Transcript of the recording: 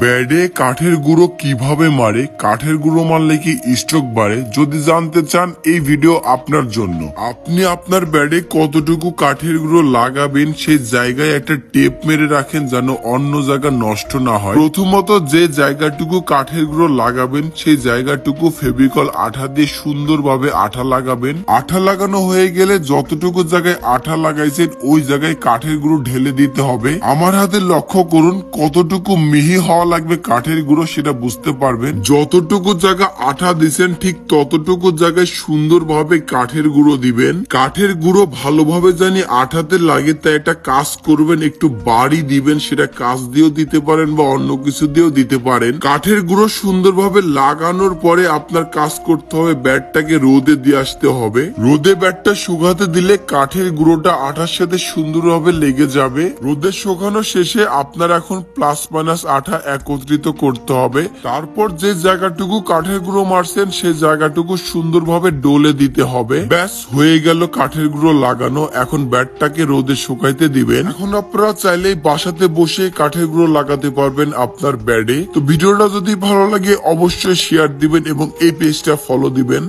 ব্যাডে কাঠের গুঁড়ো কিভাবে মারে, কাঠের গুঁড়ো মারলে কি স্ট্রোক বাড়ে, যদি জানতে চান এই ভিডিও আপনার জন্য। আপনি আপনার ব্যাডে কতটুকু কাঠের গুঁড়ো লাগাবেন সেই জায়গায় একটা টেপ মেরে রাখেন যেন অন্য জায়গা নষ্ট না হয়। প্রথমত যে জায়গাটুকু কাঠের গুঁড়ো লাগাবেন সেই জায়গাটুকু ফেভিকল আঠা দিয়ে সুন্দরভাবে আঠা লাগাবেন। আঠা লাগানো হয়ে গেলে যতটুকু জায়গায় আঠা লাগাইছেন ওই জায়গায় কাঠের গুঁড়ো ঢেলে দিতে হবে। আমার হাতে লক্ষ্য করুন কতটুকু মিহি হওয়া লাগবে কাঠের গুঁড়ো সেটা বুঝতে পারবেন। যতটুকু জায়গা আঠা দিচ্ছেন ঠিক ততটুকু জায়গায় সুন্দরভাবে কাঠের গুঁড়ো দিবেন। কাঠের গুঁড়ো ভালোভাবে জানি আঠাতে লাগে তাই একটা কাজ করবেন, একটু বাড়ি দিবেন, সেটা কাজ দিয়েও দিতে পারেন বা অন্য কিছু দিয়েও দিতে পারেন। কাঠের গুঁড়ো সুন্দরভাবে লাগানোর পরে আপনার কাজ করতে হবে ব্যাটটাকে রোদে দিয়ে আসতে হবে। রোদে ব্যাটটা শুকাতে দিলে কাঠের গুঁড়োটা আঠার সাথে সুন্দরভাবে লেগে যাবে। রোদে শুকানো শেষে আপনার এখন প্লাস মাইনাস আঠা একত্রিত করতে হবে। তারপর যে জায়গাটুকু কাঠের গুঁড়ো মারছেন সেই জায়গাটুকু সুন্দরভাবে ডলে দিতে হবে। ব্যাস হয়ে গেল কাঠের গুঁড়ো লাগানো। এখন ব্যাটটাকে রোদে শুকাইতে দিবেন। এখন আপনারা চাইলেই বাসাতে বসে কাঠের গুঁড়ো লাগাতে পারবেন আপনার ব্যাডে। তো ভিডিওটা যদি ভালো লাগে অবশ্যই শেয়ার দিবেন এবং এই পেজটা ফলো দিবেন।